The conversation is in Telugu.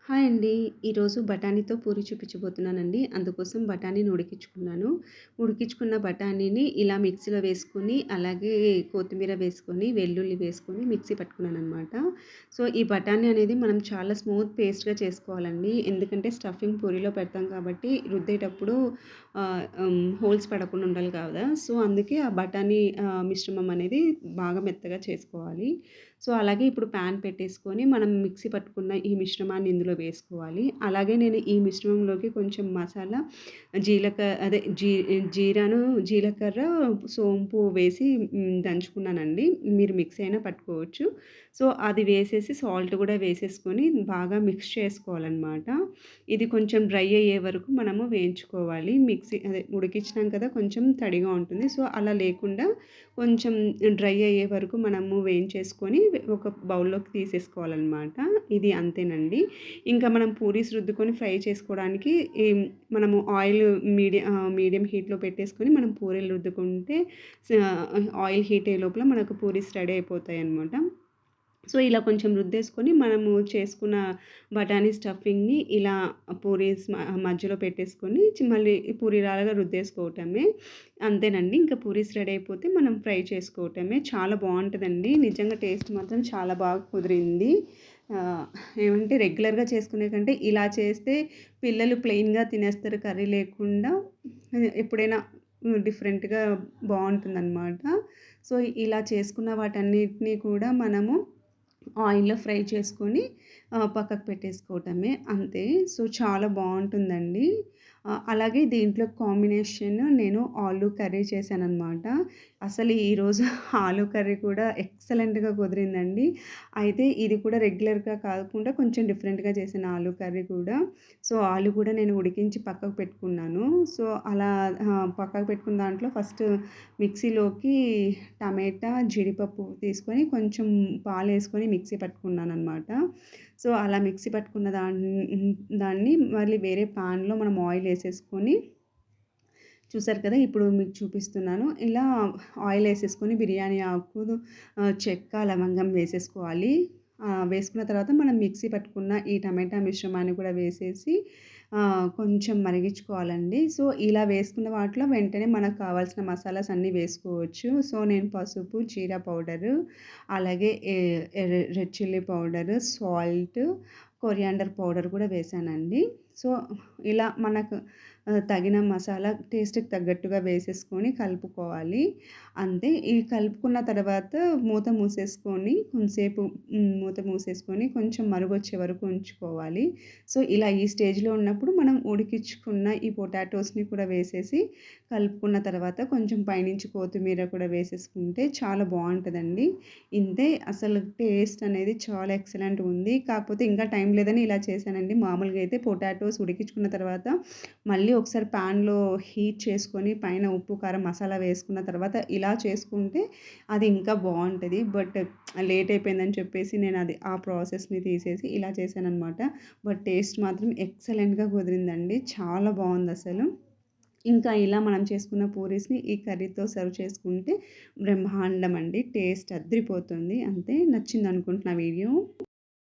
హాయ్ అండి. ఈరోజు బఠానీతో పూరి చూపించబోతున్నానండి. అందుకోసం బఠానీని ఉడికించుకున్నాను. ఉడికించుకున్న బఠానీని ఇలా మిక్సీలో వేసుకొని, అలాగే కొత్తిమీర వేసుకొని, వెల్లుల్లి వేసుకొని మిక్సీ పట్టుకున్నాననమాట. సో, ఈ బఠానీ అనేది మనం చాలా స్మూత్ పేస్ట్‌గా చేసుకోవాలండి. ఎందుకంటే స్టఫింగ్ పూరిలో పెడతాం కాబట్టి రుద్దేటప్పుడు హోల్స్ పడకుండా ఉండాలి కదా! సో, అందుకే ఆ బఠానీ మిశ్రమం అనేది బాగా మెత్తగా చేసుకోవాలి. సో, అలాగే ఇప్పుడు పాన్ పెట్టేసుకొని మనం మిక్సీ పట్టుకున్న ఈ మిశ్రమాన్ని ఇందులో వేసుకోవాలి. అలాగే నేను ఈ మిశ్రమంలోకి కొంచెం మసాలా అదే జీరాను, జీలకర్ర, సోంపు వేసి దంచుకున్నానండి. మీరు మిక్సీ అయినా పట్టుకోవచ్చు. సో, అది వేసేసి సాల్ట్ కూడా వేసేసుకొని బాగా మిక్స్ చేసుకోవాలనమాట. ఇది కొంచెం డ్రై అయ్యే వరకు మనము వేయించుకోవాలి. ఉడికించినాం కదా! కొంచెం తడిగా ఉంటుంది. సో, అలా లేకుండా కొంచెం డ్రై అయ్యే వరకు మనము వేయించేసుకొని ఒక బౌల్‌లోకి తీసేసుకోవాలనమాట. ఇది అంతేనండి. ఇంకా మనం పూరీస్ రుద్దుకొని ఫ్రై చేసుకోవడానికి ఈ మనము మీడియం హీట్‌లో పెట్టేసుకొని మనం పూరీలు రుద్దుకుంటే స ఆయిల్ హీట్ అయ్యే లోపల మనకు పూరీస్ రెడీ అయిపోతాయనమాట. సో, ఇలా కొంచెం రుద్దేసుకొని మనము చేసుకున్న బఠానీ స్టఫింగ్‌ని ఇలా పూరీస్ మధ్యలో పెట్టేసుకొని మళ్ళీ పూరీలాగా రుద్దేసుకోవటమే. అంతేనండి. ఇంకా పూరీస్ రెడీ అయిపోతే మనం ఫ్రై చేసుకోవటమే. చాలా బావుంటదండి. నిజంగా టేస్ట్ మాత్రం చాలా బాగా కుదిరింది. ఆహ్, ఏమంటే రెగ్యులర్‌గా చేసుకునే కంటే ఇలా చేస్తే పిల్లలు ప్లెయిన్‌గా తినేస్తారు కర్రీ లేకుండా. ఎప్పుడైనా డిఫరెంట్‌గా బావుంటుందనమాట. సో, ఇలా చేసుకున్న వాటన్నిటిని కూడా మనము ఆయిల్‌లో ఫ్రై చేసుకొని పక్కకు పెట్టేసుకోవటమే అంతే. సో, చాలా బావుంటుందండి. అలాగే దీంట్లో కాంబినేషన్ నేను ఆలూ కర్రీ చేశాననమాట. అసలు ఈరోజు ఆలూ కర్రీ కూడా ఎక్సలెంట్‌గా కుదిరిందండి. అయితే ఇది కూడా రెగ్యులర్‌గా కాకుండా కొంచెం డిఫరెంట్‌గా చేశాను ఆలూ కర్రీ కూడా. సో, ఆలు కూడా నేను ఉడికించి పక్కకు పెట్టుకున్నాను. సో, అలా పక్కకు పెట్టుకున్న దాంట్లో ఫస్ట్ మిక్సీలోకి టమాటా, జీడిపప్పు తీసుకొని కొంచెం పాలేసుకొని మిక్సీ పట్టుకున్నాననమాట. సో, అలా మిక్సీ పట్టుకున్న దాన్ని మళ్ళీ వేరే పాన్‌లో మనం ఆయిలేసేసుకొని చూసారు కదా! ఇప్పుడు మీకు చూపిస్తున్నాను. ఇలా ఆయిలేసేసుకొని బిర్యానీ ఆకు, చెక్క, లవంగం వేసేసుకోవాలి. వేసుకున్న తర్వాత మనం మిక్సీ పట్టుకున్న ఈ టమాటా మిశ్రమాన్ని కూడా వేసేసి కొంచెం మరిగించుకోవాలండి. సో, ఇలా వేసుకున్న వాటిలో వెంటనే మనకు కావాల్సిన మసాలాస్ అన్నీ వేసుకోవచ్చు. సో, నేను పసుపు, జీరా పౌడరు, అలాగే red chilli powder, salt, coriander powder కూడా వేశానండి. సో, ఇలా మనకు తగిన మసాలా టేస్ట్‌కి తగ్గట్టుగా వేసేసుకొని కలుపుకోవాలి. అంతే. ఇవి కలుపుకున్న తర్వాత మూత మూసేసుకొని కొంచెం మరుగొచ్చే వరకు ఉంచుకోవాలి. సో, ఇలా ఈ స్టేజ్‌లో ఉన్నప్పుడు మనం ఉడికించుకున్న ఈ పొటాటోస్‌ని కూడా వేసేసి కలుపుకున్న తర్వాత కొంచెం పైనుంచి కొత్తిమీర కూడా వేసేసుకుంటే చాలా బావుంటదండి. ఇంతే అసలు టేస్ట్ అనేది చాలా ఎక్సలెంట్‌గా ఉంది. కాకపోతే ఇంకా టైం లేదని ఇలా చేశానండి. మామూలుగా అయితే పొటాటోస్ ఉడికించుకున్న తర్వాత మళ్ళీ ఒకసారి పాన్‌లో హీట్ చేసుకొని పైన ఉప్పు, కారం, మసాలా వేసుకున్న తర్వాత ఇలా చేసుకుంటే అది ఇంకా బావుంటది. బట్ లేట్ అయిపోయిందని చెప్పేసి నేను ఆ ప్రాసెస్‌ని తీసేసి ఇలా చేశాననమాట. బట్ టేస్ట్ మాత్రం ఎక్సలెంట్‌గా కుదిరిందండి. చాలా బావుందసలు. ఇంకా ఇలా మనం చేసుకున్న పూరీస్‌ని ఈ కర్రీతో సర్వ్ చేసుకుంటే బ్రహ్మాండం అండి. టేస్ట్ అద్రిపోతుంది. అంతే. నచ్చిందనుకుంటున్నా వీడియో.